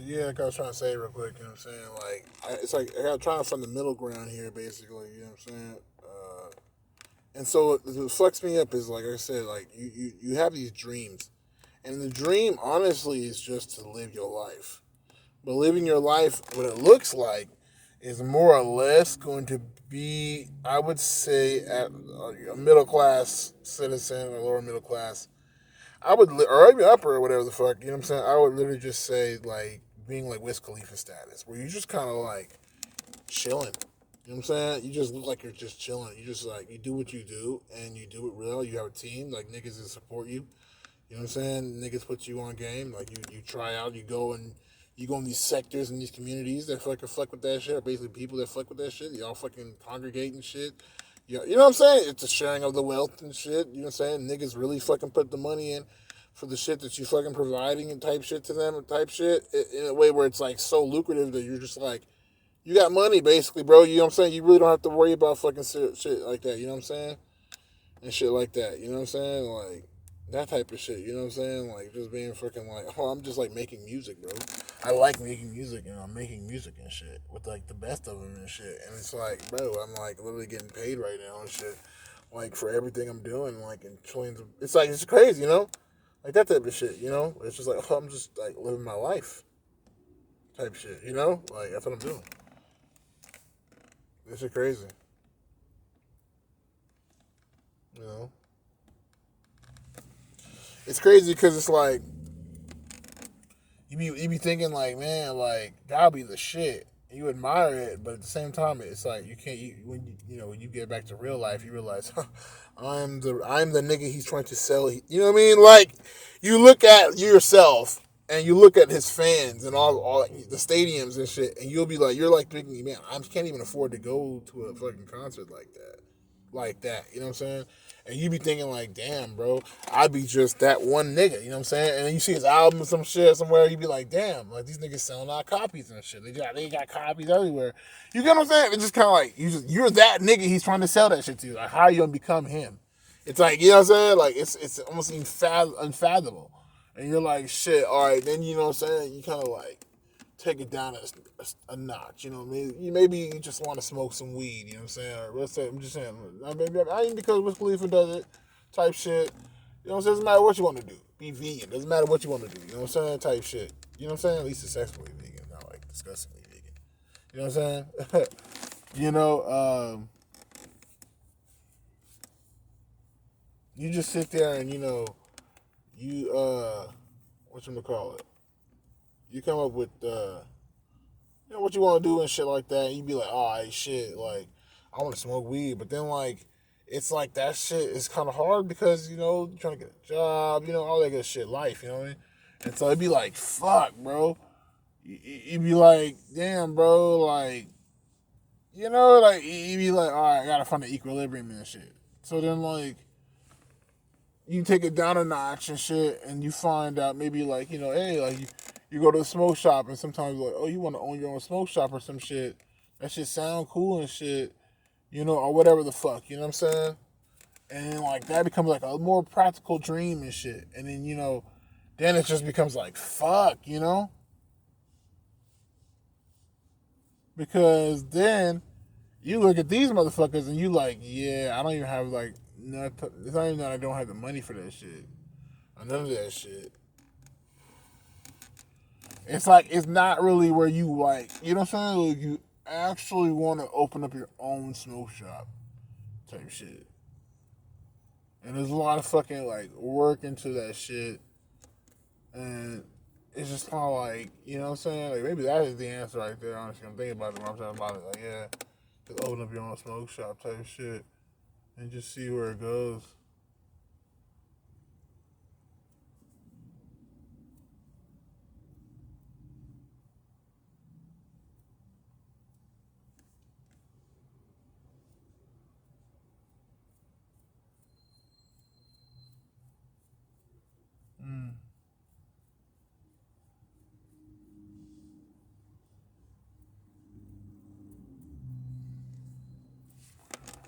Yeah, like I was trying to say real quick, you know what I'm saying? It's like I got trying to find the middle ground here, basically, you know what I'm saying? And so what fucks me up is, like I said, like you have these dreams. And the dream, honestly, is just to live your life. But living your life, what it looks like, is more or less going to be, I would say, at a middle class citizen or lower middle class. Or even upper or whatever the fuck, you know what I'm saying? I would literally just say, like, being like Wiz Khalifa status, where you just kind of like chilling. You know what I'm saying? You just look like you're just chilling. You just like, you do what you do and you do it real. You have a team, like niggas that support you. You know what I'm saying? Niggas put you on game. Like you try out, you go in these sectors and these communities that fucking fuck with that shit, or basically people that fuck with that shit. Y'all fucking congregate and shit. You know what I'm saying? It's a sharing of the wealth and shit. You know what I'm saying? Niggas really fucking put the money in for the shit that you fucking providing and type shit to them and type shit in a way where it's like so lucrative that you're just like, you got money basically, bro. You know what I'm saying? You really don't have to worry about fucking shit like that. You know what I'm saying? And shit like that. You know what I'm saying? Like that type of shit. You know what I'm saying? Like just being fucking like, oh, I'm just like making music, bro. I like making music, and I'm making music and shit with like the best of them and shit. And it's like, bro, I'm like literally getting paid right now and shit, like for everything I'm doing, like in trillions of. It's like it's crazy, you know, like that type of shit. You know, it's just like, oh, I'm just like living my life type shit. You know, like that's what I'm doing. This shit crazy. You know, it's crazy because it's like you be thinking like, man, like that'll be the shit. You admire it, but at the same time, it's like you can't. When you get back to real life, you realize, huh, I'm the nigga he's trying to sell. You know what I mean? Like you look at yourself and you look at his fans and all the stadiums and shit, and you'll be like, you're like thinking, man, I can't even afford to go to a fucking concert like that, like that. You know what I'm saying? And you be thinking like, damn, bro, I'd be just that one nigga. You know what I'm saying? And then you see his album or some shit somewhere, you be like, damn, like these niggas selling out copies and shit. They got copies everywhere. You get what I'm saying? It's just kind of like you're that nigga he's trying to sell that shit to. Like how you gonna become him? It's like, you know what I'm saying? Like it's almost unfathomable. And you're like, shit. All right, then you know what I'm saying? You kind of like take it down a notch. You know, maybe you just want to smoke some weed. You know what I'm saying? Or let's say, I'm just saying, maybe I ain't because Wiz Khalifa does it, type shit. You know what I'm saying? Doesn't matter what you want to do. Be vegan. Doesn't matter what you want to do. You know what I'm saying? Type shit. You know what I'm saying? At least successfully vegan, not like disgustingly vegan. You know what I'm saying? you know, you just sit there and you what you call it? You come up with what you want to do and shit like that. And you be like, all right, shit, like I want to smoke weed, but then like it's like that shit is kind of hard because you're trying to get a job, all that good shit, life, you know what I mean? And so it'd be like, fuck, bro. You'd be like, damn, bro, like like you'd be like, all right, I gotta find the equilibrium and shit. So then like you take it down a notch and shit, and you find out maybe like hey, like you go to the smoke shop, and sometimes like, oh, you want to own your own smoke shop or some shit. That shit sound cool and shit, or whatever the fuck, you know what I'm saying? And then like that becomes like a more practical dream and shit, and then then it just becomes like fuck, because then you look at these motherfuckers and you like, yeah, I don't even have like, it's not even that I don't have the money for that shit. None of that shit. It's like it's not really where you like, you know what I'm saying? Like you actually want to open up your own smoke shop type shit. And there's a lot of fucking like work into that shit, and it's just kind of like, you know what I'm saying? Like maybe that is the answer right there. Honestly, I'm thinking about it when I'm talking about it. Like yeah, just open up your own smoke shop type shit and just see where it goes. Mm.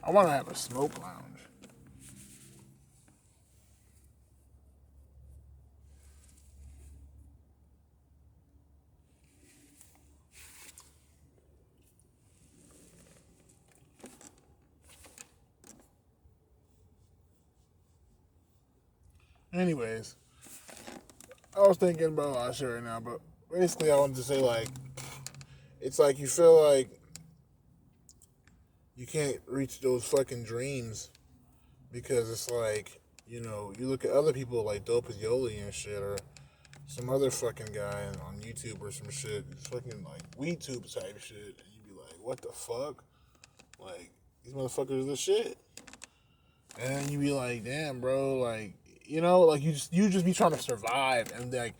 I want to have a smoke lounge. Anyways, I was thinking about a lot of shit right now, but basically I wanted to say like it's like you feel like you can't reach those fucking dreams because it's like, you look at other people like Dope Yoli and shit, or some other fucking guy on YouTube or some shit, fucking like WeTube type shit, and you be like, what the fuck? Like, these motherfuckers are the shit. And then you be like, damn, bro, like, like you just be trying to survive, and like,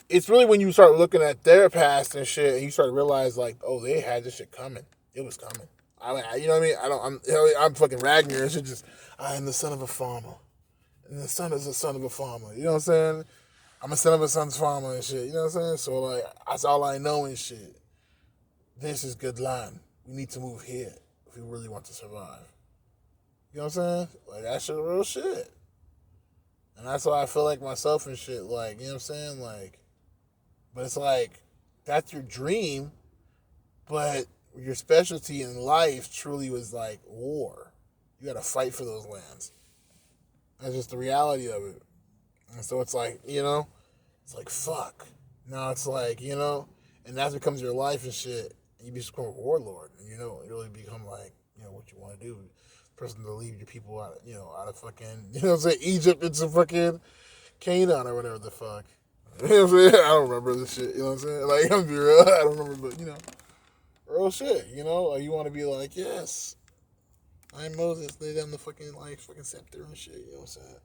it's really when you start looking at their past and shit, and you start to realize like, oh, they had this shit coming. It was coming. You know what I mean? I'm fucking Ragnar. It should just, I am the son of a farmer, and the son is the son of a farmer. You know what I'm saying? I'm a son of a son's farmer and shit. You know what I'm saying? So like, that's all I know and shit. This is good land. We need to move here if we really want to survive. You know what I'm saying? Like, that shit real shit. And that's why I feel like myself and shit. Like, you know what I'm saying? Like, but it's like, that's your dream, but your specialty in life truly was like war. You gotta fight for those lands. That's just the reality of it. And so it's like, it's like, fuck. Now it's like, and that becomes your life and shit. And you become a warlord. And you really become like, what you want to do. Person to lead your people out, out of fucking, Egypt into fucking Canaan or whatever the fuck. You know what I'm saying? I don't remember this shit, you know what I'm saying? Like, I'm gonna be real, I don't remember, but, real shit, like, you want to be like, yes, I'm Moses, lay down the fucking, like, fucking scepter and shit, you know what I'm saying?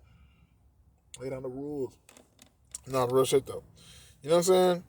Lay down the rules. No, real shit, though. You know what I'm saying?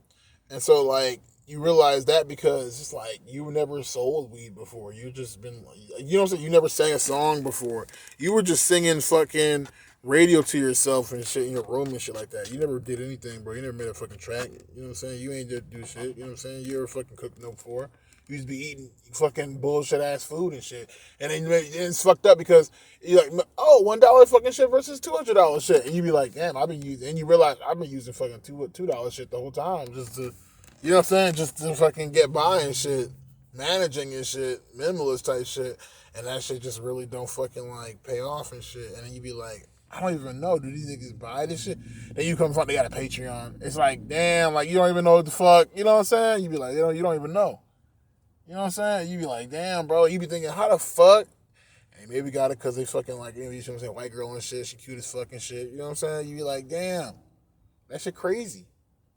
And so, like, you realize that because it's like you never sold weed before. You just been, you know what I'm saying? You never sang a song before. You were just singing fucking radio to yourself and shit in your room and shit like that. You never did anything, bro. You never made a fucking track. You know what I'm saying? You ain't just do shit. You know what I'm saying? You ever fucking cooked no before. You used to be eating fucking bullshit ass food and shit. And then it's fucked up because you're like, oh, $1 fucking shit versus $200 shit. And you be like, damn, I've been using, and you realize I've been using fucking $2 shit the whole time just to, you know what I'm saying? Just to fucking get by and shit. Managing and shit. Minimalist type shit. And that shit just really don't fucking like pay off and shit. And then you be like, I don't even know. Do these niggas buy this shit? Then you come find they got a Patreon. It's like, damn, like you don't even know what the fuck. You know what I'm saying? You be like, you don't even know. You know what I'm saying? You be like, damn, bro. You be thinking, how the fuck? And maybe got it because they fucking like, you know what I'm saying? White girl and shit. She cute as fucking shit. You know what I'm saying? You be like, damn. That shit crazy.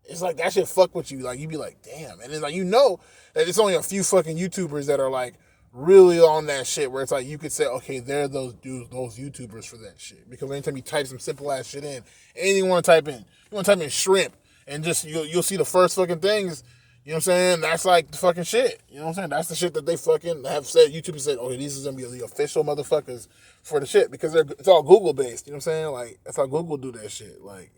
It's like that shit fuck with you. Like, you be like, damn. And then like, that it's only a few fucking YouTubers that are like really on that shit where it's like you could say, okay, they're those dudes, those YouTubers for that shit. Because anytime you type some simple ass shit in, anything you want to type in, you want to type in shrimp and just you'll see the first fucking things. You know what I'm saying? That's like the fucking shit. You know what I'm saying? That's the shit that they fucking have said. YouTube said, okay, these is gonna be the official motherfuckers for the shit because it's all Google based. You know what I'm saying? Like that's how Google do that shit. Like,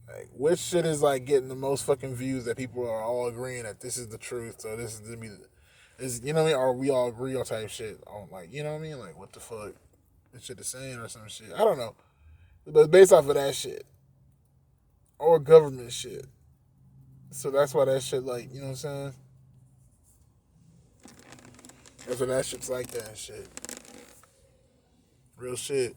like, which shit is like getting the most fucking views that people are all agreeing that this is the truth? So this is gonna be, you know what I mean? Or we all agree on type shit. On like, you know what I mean? Like, what the fuck? This shit is saying or some shit. I don't know, but based off of that shit or government shit. So that's why that shit like, you know what I'm saying? That's why that shit's like that and shit. Real shit.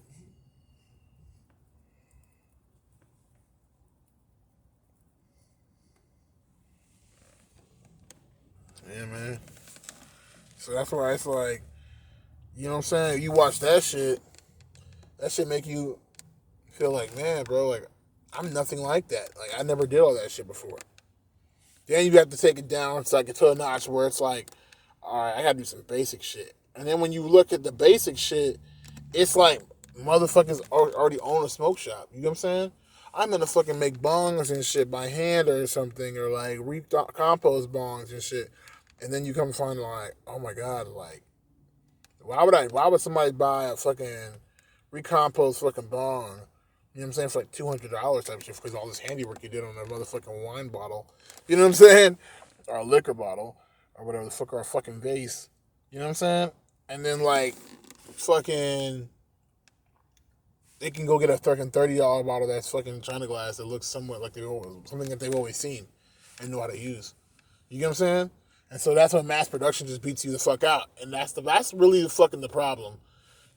Yeah, man. So that's why it's like, you know what I'm saying? You watch that shit make you feel like, man, bro, like, I'm nothing like that. Like, I never did all that shit before. Then you have to take it down to like to a notch where it's like, all right, I gotta do some basic shit. And then when you look at the basic shit, it's like motherfuckers already own a smoke shop. You know what I'm saying? I'm gonna fucking make bongs and shit by hand or something, or like compost bongs and shit. And then you come find like, oh my god, like, why would somebody buy a fucking recompost fucking bong? You know what I'm saying? For like $200 type shit because all this handiwork you did on a motherfucking wine bottle. You know what I'm saying? Or a liquor bottle. Or whatever the fuck, or a fucking vase. You know what I'm saying? And then like fucking they can go get a fucking $30 bottle that's fucking China glass that looks somewhat like something that they've always seen and know how to use. You get what I'm saying? And so that's when mass production just beats you the fuck out. And that's really the fucking the problem.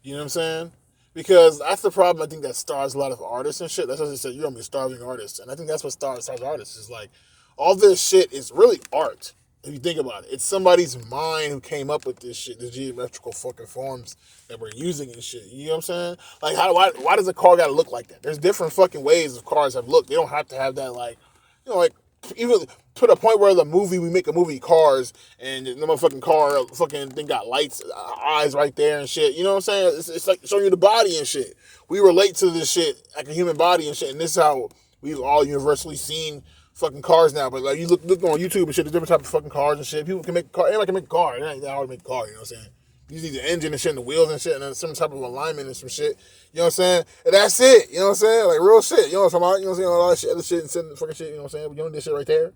You know what I'm saying? Because that's the problem. I think that stars a lot of artists and shit. That's what I said. You're gonna be a starving artist, and I think that's what stars artists is like. All this shit is really art. If you think about it, it's somebody's mind who came up with this shit, the geometrical fucking forms that we're using and shit. You know what I'm saying? Like, why does a car gotta look like that? There's different fucking ways of cars have looked. They don't have to have that, like, like, even to the point where we make a movie Cars, and the motherfucking car fucking thing got lights, eyes right there and shit. You know what I'm saying? It's like showing you the body and shit. We relate to this shit like a human body and shit, and this is how we've all universally seen fucking cars now. But like, you look on YouTube and shit, there's different type of fucking cars and shit. People can make a car. Everybody can make a car. It ain't that hard to make a car. You know what I'm saying? You just need the engine and shit and the wheels and shit and then some type of alignment and some shit. You know what I'm saying? And that's it. You know what I'm saying? Like real shit. You know what I'm talking about? You know what I'm saying? All that shit, other shit and sitting fucking shit. You know what I'm saying? But you don't do this shit right there. You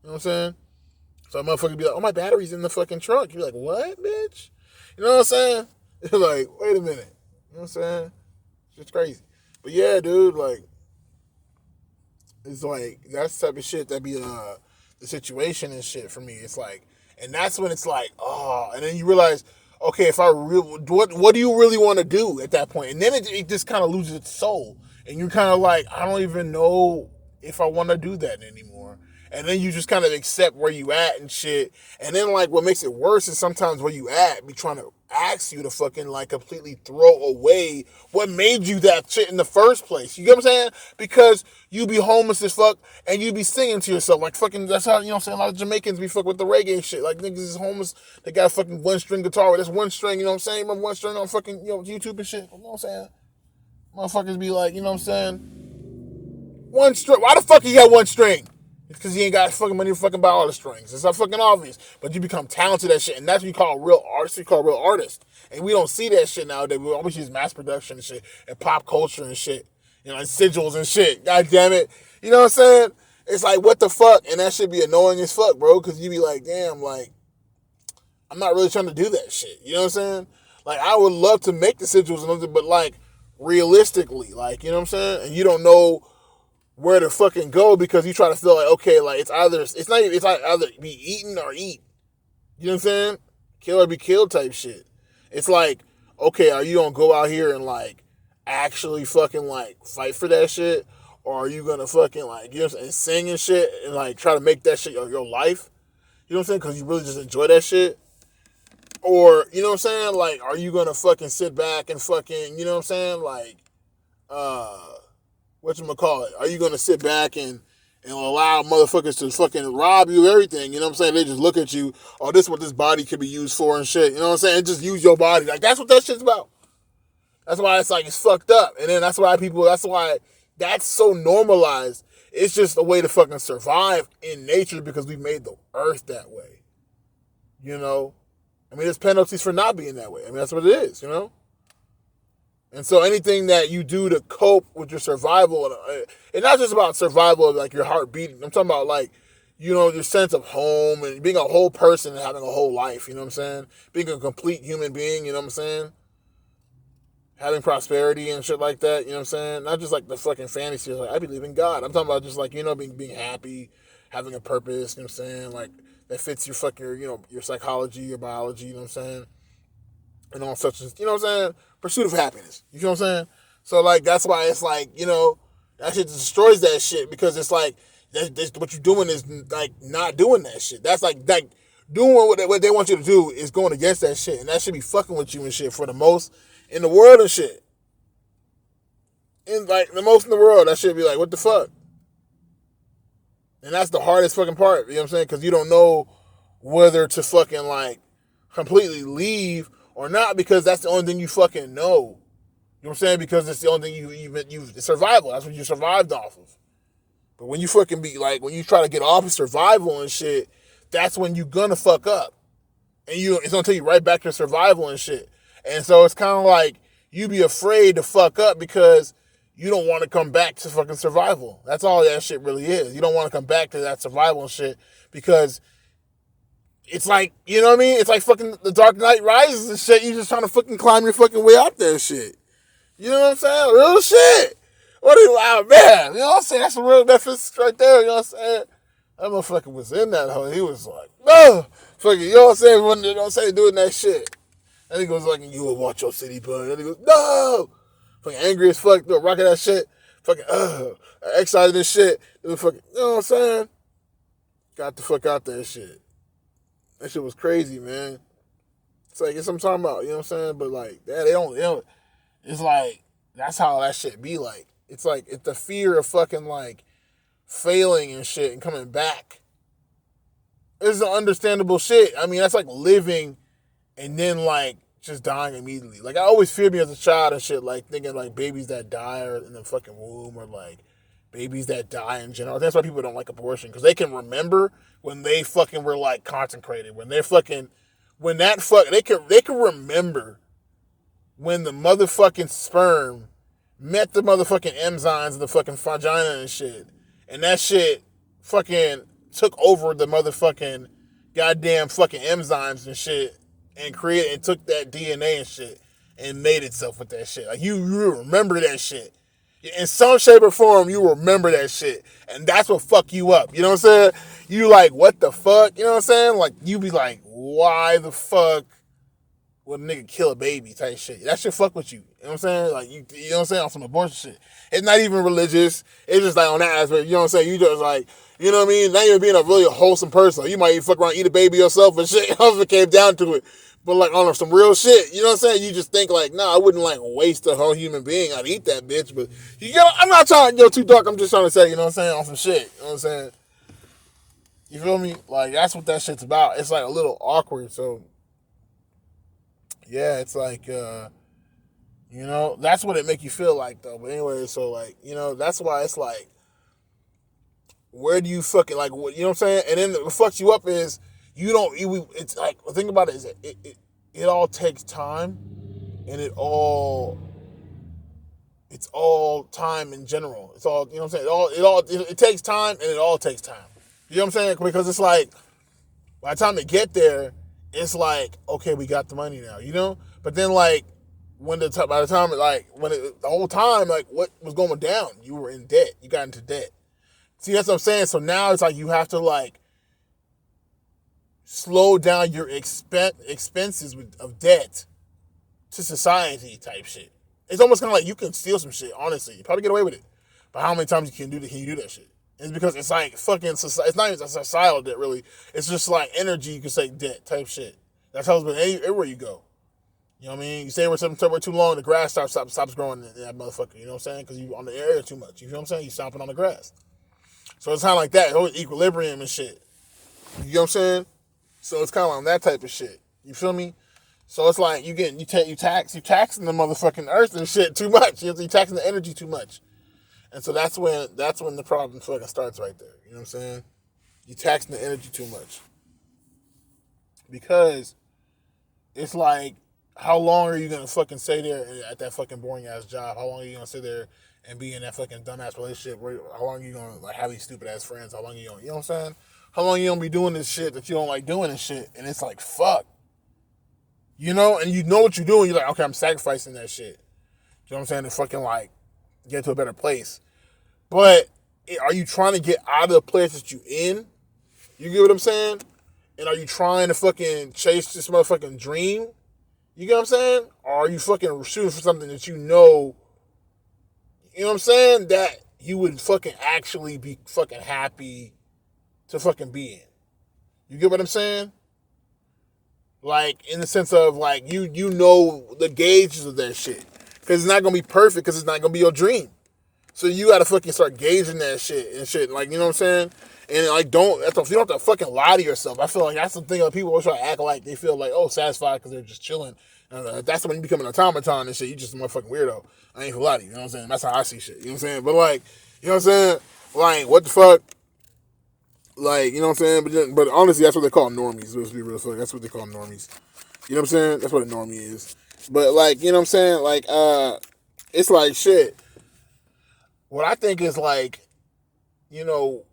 know what I'm saying? So a motherfucker be like, oh, my battery's in the fucking trunk. You be like, what, bitch? You know what I'm saying? You're like, wait a minute. You know what I'm saying? It's crazy. But yeah, dude, like, it's like, that's the type of shit that be the situation and shit for me. It's like, and that's when it's like, oh, and then you realize, okay, if I really, what do you really want to do at that point? And then it just kind of loses its soul. And you're kind of like, I don't even know if I want to do that anymore. And then you just kind of accept where you at and shit. And then, like, what makes it worse is sometimes where you at be trying to ask you to fucking, like, completely throw away what made you that shit in the first place. You get what I'm saying? Because you be homeless as fuck and you be singing to yourself. Like, fucking, that's how, you know what I'm saying? A lot of Jamaicans be fucking with the reggae shit. Like, niggas is homeless. They got a fucking one string guitar with this one string, you know what I'm saying? Remember one string on fucking, YouTube and shit? You know what I'm saying? Motherfuckers be like, you know what I'm saying? One string. Why the fuck he got one string? It's because he ain't got fucking money to fucking buy all the strings. It's not fucking obvious. But you become talented at shit. And that's what you call real artists. You call real artists. And we don't see that shit nowadays. We always use mass production and shit. And pop culture and shit. You know, and sigils and shit. God damn it. You know what I'm saying? It's like, what the fuck? And that should be annoying as fuck, bro. Because you be like, damn, like, I'm not really trying to do that shit. You know what I'm saying? Like, I would love to make the sigils and everything, but, like, realistically, like, you know what I'm saying? And you don't know where to fucking go because you try to feel like, okay, like it's like either be eaten or eat. You know what I'm saying? Kill or be killed type shit. It's like, okay, are you gonna go out here and like actually fucking like fight for that shit? Or are you gonna fucking like, you know what I'm saying, sing and shit and like try to make that shit your life? You know what I'm saying? Because you really just enjoy that shit? Or, you know what I'm saying? Like, are you gonna fucking sit back and fucking, you know what I'm saying? Like, whatchamacallit, are you gonna sit back and allow motherfuckers to fucking rob you of everything? You know what I'm saying? They just look at you, oh, this is what this body could be used for and shit. You know what I'm saying? Just use your body. Like, that's what that shit's about. That's why it's like, it's fucked up. And then that's why that's so normalized. It's just a way to fucking survive in nature because we made the earth that way. You know? I mean, there's penalties for not being that way. I mean, that's what it is, you know? And so anything that you do to cope with your survival, and not just about survival of like your heart beating, I'm talking about like, you know, your sense of home and being a whole person and having a whole life, you know what I'm saying? Being a complete human being, you know what I'm saying? Having prosperity and shit like that, you know what I'm saying? Not just like the fucking fantasy, like I believe in God. I'm talking about just like, you know, being happy, having a purpose, you know what I'm saying? Like that fits your fucking, you know, your psychology, your biology, you know what I'm saying? And all such as, you know what I'm saying? Pursuit of happiness. You know what I'm saying? So, like, that's why it's like, you know, that shit destroys that shit because it's like, what you're doing is, like, not doing that shit. That's like doing what they want you to do is going against that shit. And that should be fucking with you and shit for the most in the world and shit. And, like, the most in the world, that should be like, what the fuck? And that's the hardest fucking part, you know what I'm saying? Because you don't know whether to fucking, like, completely leave or not because that's the only thing you fucking know. You know what I'm saying? Because it's the only thing you've survival. That's what you survived off of. But when you fucking be like, when you try to get off of survival and shit, that's when you gonna fuck up. And it's gonna take you right back to survival and shit. And so it's kind of like you be afraid to fuck up because you don't want to come back to fucking survival. That's all that shit really is. You don't want to come back to that survival and shit because it's like, you know what I mean? It's like fucking The Dark Knight Rises and shit. You just trying to fucking climb your fucking way out there and shit. You know what I'm saying? Real shit. What are you, wow, man? You know what I'm saying? That's some real Memphis right there. You know what I'm saying? That motherfucker was in that hole. He was like, no. Fucking, you know what I'm saying? When, you know what I'm saying? Doing that shit. And he goes like, you will watch your city burn. And he goes, no. Fucking angry as fuck, rocking that shit. Fucking, excited and shit. Fucking, you know what I'm saying? Got the fuck out that shit. That shit was crazy, man. It's like, it's what I'm talking about, you know what I'm saying? But like, they don't, it's like, that's how that shit be like. It's the fear of fucking like failing and shit and coming back. It's the understandable shit. I mean, that's like living and then like just dying immediately. Like I always feared me as a child and shit, like thinking like babies that die or in the fucking womb or like babies that die in general. That's why people don't like abortion because they can remember when they fucking were like consecrated, when they're fucking, when that fuck they can remember when the motherfucking sperm met the motherfucking enzymes in the fucking vagina and shit, and that shit fucking took over the motherfucking goddamn fucking enzymes and shit and created and took that DNA and shit and made itself with that shit. Like you remember that shit. In some shape or form, you remember that shit. And that's what fuck you up. You know what I'm saying? You like, what the fuck? You know what I'm saying? Like, you be like, why the fuck would a nigga kill a baby type shit? That shit fuck with you. You know what I'm saying? Like, you know what I'm saying? On some abortion shit. It's not even religious. It's just like on that aspect. You know what I'm saying? You just like, you know what I mean? Not even being a really wholesome person. You might even fuck around and eat a baby yourself and shit. If it came down to it. But like on some real shit, you know what I'm saying? You just think like, nah, I wouldn't like waste a whole human being. I'd eat that bitch. But you know, I'm not trying to go too dark. I'm just trying to say, you know what I'm saying, on some shit. You know what I'm saying? You feel me? Like that's what that shit's about. It's like a little awkward. So yeah, it's like you know, that's what it make you feel like though. But anyway, so like, you know, that's why it's like, where do you fucking like, what, you know what I'm saying? And then what fucks you up is you don't. It's like the thing about it is it all takes time, and it's all time in general. It's all, you know what I'm saying. It takes time, and it all takes time. You know what I'm saying? Because it's like by the time they get there, it's like okay, we got the money now, you know. But then like by the time the whole time like what was going down, you were in debt. You got into debt. See, that's what I'm saying. So now it's like you have to like slow down your expenses of debt to society type shit. It's almost kind of like you can steal some shit, honestly. You probably get away with it. But how many times can you do that shit? It's because it's like fucking, it's not even a societal debt really. It's just like energy, you can say debt type shit. That's how it's been everywhere you go. You know what I mean? You stay somewhere too long, the grass stops growing in that motherfucker. You know what I'm saying? Because you on the area too much. You feel what I'm saying? You stomping on the grass. So it's kind of like that. It's equilibrium and shit. You know what I'm saying? So it's kind of like that type of shit. You feel me? So it's like you taxing the motherfucking earth and shit too much. You taxing the energy too much. And so that's when the problem fucking starts right there. You know what I'm saying? You taxing the energy too much. Because it's like, how long are you gonna fucking stay there at that fucking boring ass job? How long are you gonna sit there and be in that fucking dumbass relationship? How long are you gonna like have these stupid ass friends? How long are you gonna, you know what I'm saying? How long you gonna be doing this shit that you don't like doing and shit? And it's like, fuck. You know? And you know what you're doing. You're like, okay, I'm sacrificing that shit. You know what I'm saying? To fucking like get to a better place. But are you trying to get out of the place that you in? You get what I'm saying? And are you trying to fucking chase this motherfucking dream? You get what I'm saying? Or are you fucking shooting for something that you know what I'm saying? That you would fucking actually be fucking happy to fucking be in. You get what I'm saying? Like, in the sense of, like, you know the gauges of that shit. Because it's not going to be perfect because it's not going to be your dream. So you got to fucking start gauging that shit and shit. Like, you know what I'm saying? And, like, you don't have to fucking lie to yourself. I feel like that's the thing that people always try to act like they feel like, oh, satisfied because they're just chilling. That's when you become an automaton and shit. You just a motherfucking weirdo. I ain't gonna lie to you. You know what I'm saying? That's how I see shit. You know what I'm saying? But, like, you know what I'm saying? Like, what the fuck? Like, you know what I'm saying? But honestly, that's what they call normies. Let's be real. That's what they call normies. You know what I'm saying? That's what a normie is. But, like, you know what I'm saying? Like, it's like, shit. What I think is, like, you know,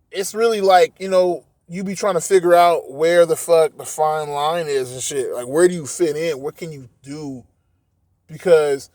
it's really like, you know, you be trying to figure out where the fuck the fine line is and shit. Like, where do you fit in? What can you do? Because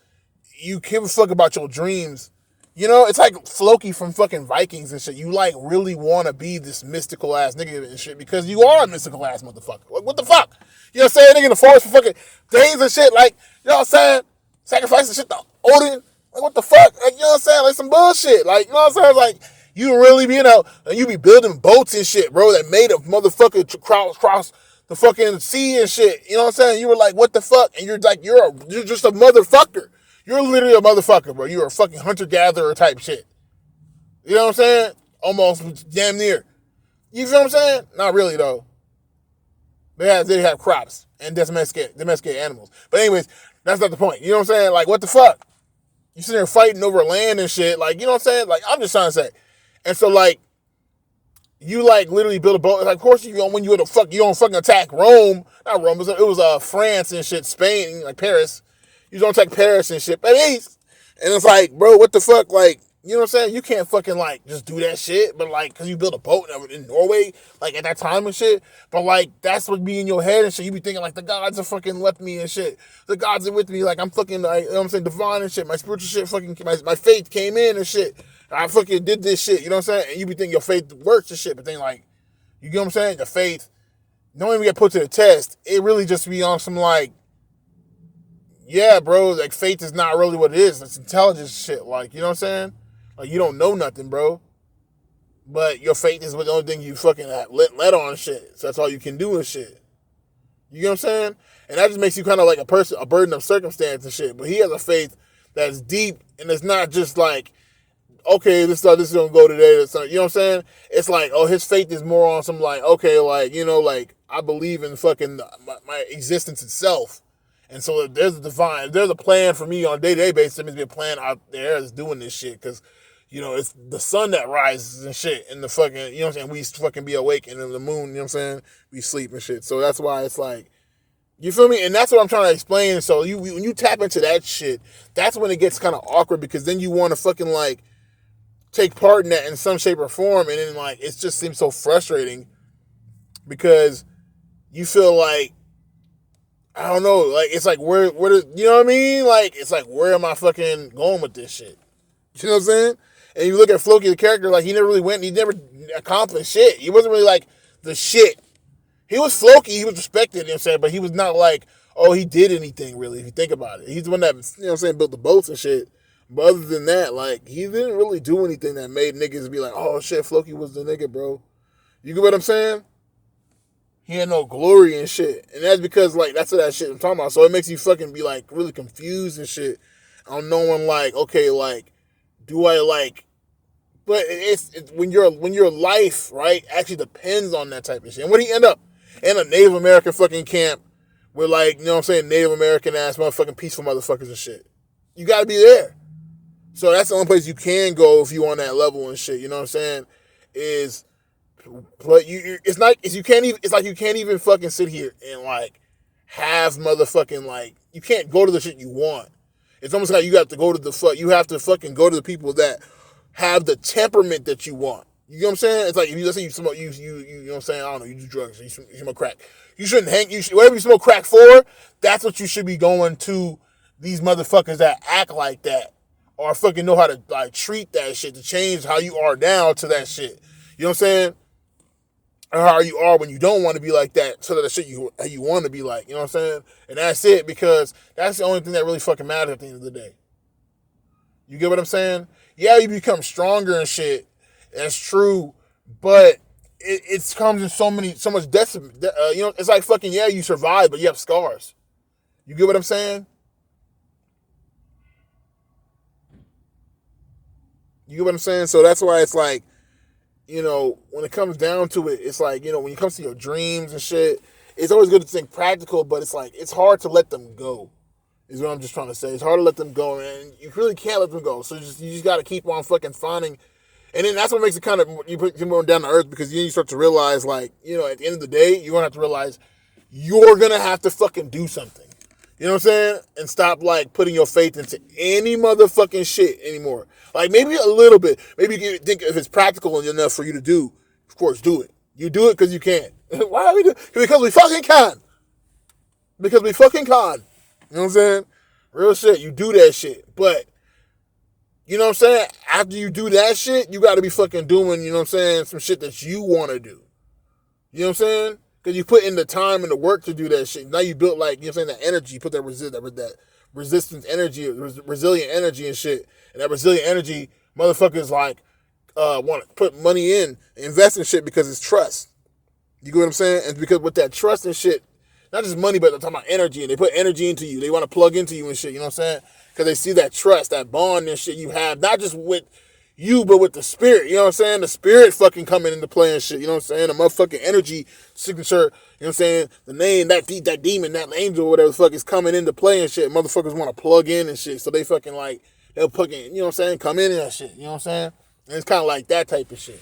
you give a fuck about your dreams. You know, it's like Floki from fucking Vikings and shit. You, like, really want to be this mystical ass nigga and shit because you are a mystical ass motherfucker. Like, what the fuck? You know what I'm saying? Nigga in the forest for fucking days and shit. Like, You know what I'm saying? Sacrificing shit to Odin. Like, what the fuck? Like, you know what I'm saying? Like, some bullshit. Like, you know what I'm saying? Like, you really be, and you be building boats and shit, bro, that made a motherfucker to cross the fucking sea and shit. You know what I'm saying? You were like, what the fuck? And you're like, you're just a motherfucker. You're literally a motherfucker, bro. You're a fucking hunter-gatherer type shit. You know what I'm saying? Almost damn near. You feel what I'm saying? Not really, though. They have crops and domesticate animals. But anyways, that's not the point. You know what I'm saying? Like, what the fuck? You sitting there fighting over land and shit. Like, you know what I'm saying? Like, I'm just trying to say. And so, like, you, like, literally build a boat. Like, of course, you don't fucking attack Rome. Not Rome. It was France and shit. Spain, like Paris. You don't attack Paris and shit. But and it's like, bro, what the fuck? Like, you know what I'm saying? You can't fucking, like, just do that shit. But, like, because you built a boat in Norway, like, at that time and shit. But, like, that's what be in your head and shit. You be thinking, like, the gods have fucking left me and shit. The gods are with me. Like, I'm fucking, like, you know what I'm saying, divine and shit. My spiritual shit fucking, my faith came in and shit. I fucking did this shit. You know what I'm saying? And you be thinking your faith works and shit. But then, like, you get what I'm saying? The faith don't even get put to the test. It really just be on some, like, yeah, bro, like, faith is not really what it is. It's intelligence shit. Like, you know what I'm saying? Like, you don't know nothing, bro. But your faith is the only thing you fucking let on shit. So that's all you can do and shit. You know what I'm saying? And that just makes you kind of like a burden of circumstance and shit. But he has a faith that's deep, and it's not just like, okay, this is gonna go today. You know what I'm saying? It's like, oh, his faith is more on some, like, okay, like, you know, like, I believe in fucking my existence itself. And so there's a plan for me on a day-to-day basis. There must be a plan out there that's doing this shit. Because, you know, it's the sun that rises and shit. And the fucking, you know what I'm saying? We fucking be awake. And then the moon, you know what I'm saying? We sleep and shit. So that's why it's like, you feel me? And that's what I'm trying to explain. So when you tap into that shit, that's when it gets kind of awkward. Because then you want to fucking, like, take part in that in some shape or form. And then, like, it just seems so frustrating. Because you feel like, I don't know, like, it's like, where, you know what I mean? Like, it's like, where am I fucking going with this shit? You know what I'm saying? And you look at Floki, the character, like, he never accomplished shit. He wasn't really, like, the shit. He was Floki, he was respected, you know what I'm saying? But he was not like, oh, he did anything, really, if you think about it. He's the one that, you know what I'm saying, built the boats and shit. But other than that, like, he didn't really do anything that made niggas be like, oh, shit, Floki was the nigga, bro. You get what I'm saying? He had no glory and shit. And that's because, like, that's what that shit I'm talking about. So it makes you fucking be, like, really confused and shit on knowing, like, okay, like, do I, like, but it's when your life, right, actually depends on that type of shit. And when he end up in a Native American fucking camp with, like, you know what I'm saying, Native American ass motherfucking peaceful motherfuckers and shit. You gotta be there. So that's the only place you can go if you on that level and shit, you know what I'm saying, is, but it's like you can't even fucking sit here and, like, have motherfucking, like, you can't go to the shit you want. It's almost like you have to go to you have to fucking go to the people that have the temperament that you want. You know what I'm saying? It's like, if you, let's say you smoke, you know what I'm saying? I don't know, you do drugs, you smoke crack. You shouldn't whatever you smoke crack for, that's what you should be going to these motherfuckers that act like that, or fucking know how to, like, treat that shit, to change how you are now to that shit. You know what I'm saying? Or how you are when you don't want to be like that, so that the shit you want to be like, you know what I'm saying? And that's it, because that's the only thing that really fucking matters at the end of the day. You get what I'm saying? Yeah, you become stronger and shit. That's true, but it comes in so much death. You know, it's like fucking, yeah, you survive, but you have scars. You get what I'm saying? You get what I'm saying? So that's why it's like, you know, when it comes down to it, it's like, you know, when it comes to your dreams and shit, it's always good to think practical, but it's like, it's hard to let them go, is what I'm just trying to say. It's hard to let them go, and you really can't let them go. So you just got to keep on fucking finding. And then that's what makes it kind of, you put more down to earth, because then you start to realize, like, you know, at the end of the day, you're going to have to realize you're going to have to fucking do something. You know what I'm saying? And stop, like, putting your faith into any motherfucking shit anymore. Like, maybe a little bit. Maybe you can think if it's practical enough for you to do, of course, do it. You do it because you can. Why are we do? Because we fucking can. Because we fucking can. You know what I'm saying? Real shit. You do that shit. But, you know what I'm saying? After you do that shit, you got to be fucking doing, you know what I'm saying, some shit that you want to do. You know what I'm saying? Because you put in the time and the work to do that shit. Now you built, like, you know what I'm saying, that energy, you put that resistance energy, resilient energy and shit. And that resilient energy, motherfuckers like want to put money in, invest in shit because it's trust. You get what I'm saying? And because with that trust and shit, not just money, but they're talking about energy, and they put energy into you. They want to plug into you and shit. You know what I'm saying? Because they see that trust, that bond and shit you have, not just with you, but with the spirit. You know what I'm saying? The spirit fucking coming into play and shit. You know what I'm saying? The motherfucking energy signature. You know what I'm saying? The name, that demon, that angel, whatever the fuck is coming into play and shit. Motherfuckers want to plug in and shit. So they fucking like, they'll fucking, you know what I'm saying? Come in and that shit. You know what I'm saying? And it's kind of like that type of shit.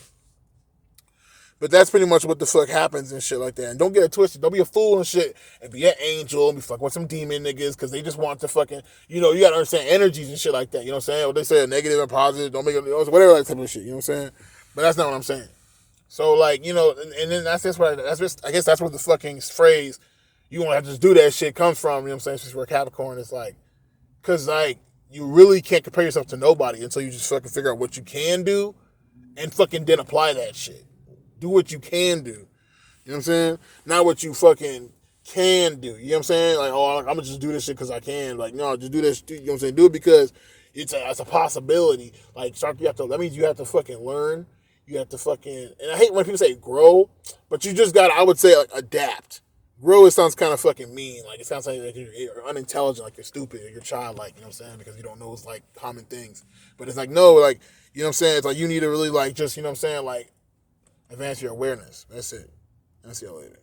But that's pretty much what the fuck happens and shit like that. And don't get it twisted. Don't be a fool and shit and be an angel and be fucking with some demon niggas because they just want to fucking, you know, you gotta understand energies and shit like that. You know what I'm saying? What they say, negative and positive, don't make it, whatever that type of shit. You know what I'm saying? But that's not what I'm saying. So, like, you know, and then that's just what, I guess that's what the fucking phrase, you want to just do that shit comes from, you know what I'm saying? Since we're a Capricorn, it's like, because, like, you really can't compare yourself to nobody until you just fucking figure out what you can do and fucking then apply that shit. Do what you can do. You know what I'm saying? Not what you fucking can do. You know what I'm saying? Like, oh, I'm going to just do this shit because I can. Like, no, just do this. You know what I'm saying? Do it because it's a possibility. Like, that means you have to fucking learn. You have to fucking, and I hate when people say grow, but you just got to, I would say, like, adapt. Grow, it sounds kind of fucking mean. Like, it sounds like you're unintelligent, like you're stupid, or you're childlike, you know what I'm saying? Because you don't know it's, like, common things. But it's like, no, like, you know what I'm saying? It's like, you need to really, like, just, you know what I'm saying? Like, advance your awareness. That's it. I'll see y'all later.